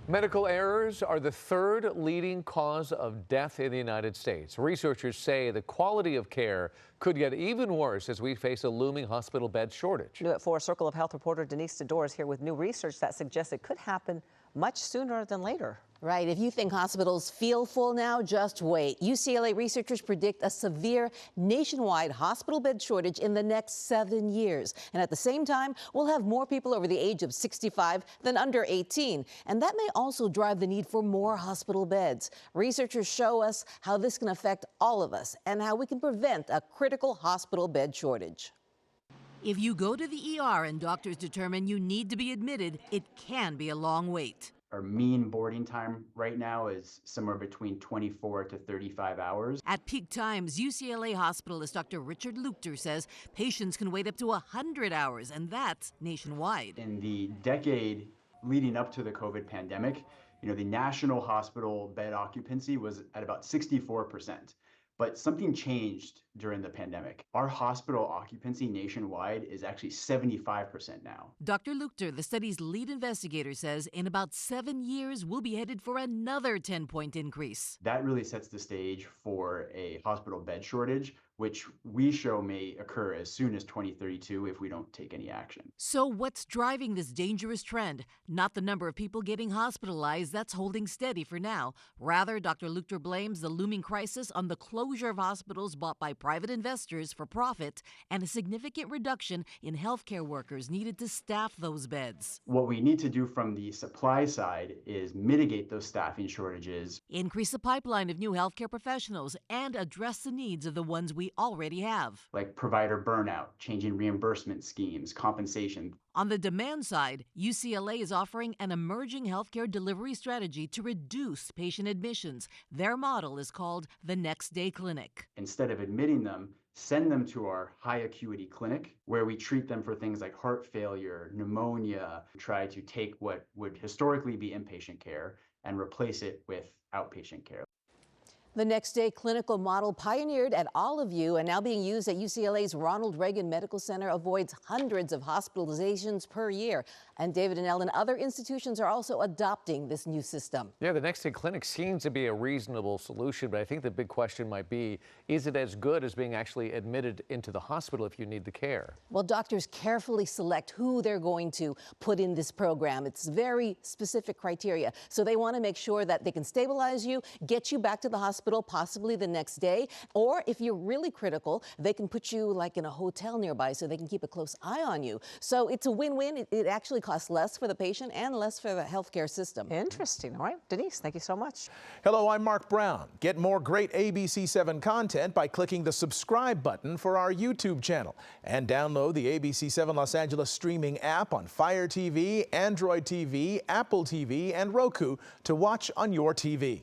Medical errors are the third leading cause of death in the United States. Researchers say the quality of care could get even worse as we face a looming hospital bed shortage. New at 4, Circle of Health reporter Denise Sador is here with new research that suggests it could happen much sooner than later. Right. If you think hospitals feel full now, just wait. UCLA researchers predict a severe nationwide hospital bed shortage in the next 7 years. And at the same time, we'll have more people over the age of 65 than under 18. And that may also drive the need for more hospital beds. Researchers show us how this can affect all of us and how we can prevent a critical hospital bed shortage. If you go to the ER and doctors determine you need to be admitted, it can be a long wait. Our mean boarding time right now is somewhere between 24 to 35 hours. At peak times, UCLA hospitalist Dr. Richard Luchter says patients can wait up to 100 hours, and that's nationwide. In the decade leading up to the COVID pandemic, the national hospital bed occupancy was at about 64%. But something changed during the pandemic. Our hospital occupancy nationwide is actually 75% now. Dr. Luchter, the study's lead investigator, says in about 7 years, we'll be headed for another 10-point increase. That really sets the stage for a hospital bed shortage, which we show may occur as soon as 2032 if we don't take any action. So what's driving this dangerous trend? Not the number of people getting hospitalized, that's holding steady for now. Rather, Dr. Luchter blames the looming crisis on the closure of hospitals bought by private investors for profit and a significant reduction in healthcare workers needed to staff those beds. What we need to do from the supply side is mitigate those staffing shortages, increase the pipeline of new healthcare professionals, and address the needs of the ones we already have. like provider burnout, changing reimbursement schemes, compensation. On the demand side, UCLA is offering an emerging healthcare delivery strategy to reduce patient admissions. Their model is called the Next Day Clinic. Instead of admitting them, send them to our high acuity clinic where we treat them for things like heart failure, pneumonia, try to take what would historically be inpatient care and replace it with outpatient care. The Next Day clinical model, pioneered at Olive View and now being used at UCLA's Ronald Reagan Medical Center, avoids hundreds of hospitalizations per year. And David and Ellen, other institutions are also adopting this new system. Yeah, the Next Day Clinic seems to be a reasonable solution, but I think the big question might be, is it as good as being actually admitted into the hospital if you need the care? Well, doctors carefully select who they're going to put in this program. It's very specific criteria. So they want to make sure that they can stabilize you, get you back to the hospital, possibly the next day. Or if you're really critical, they can put you like in a hotel nearby so they can keep a close eye on you. So it's a win-win. It actually costs less for the patient and less for the healthcare system. Interesting. All right, Denise, thank you so much. Hello, I'm Mark Brown. Get more great ABC7 content by clicking the subscribe button for our YouTube channel and download the ABC7 Los Angeles streaming app on Fire TV, Android TV, Apple TV, and Roku to watch on your TV.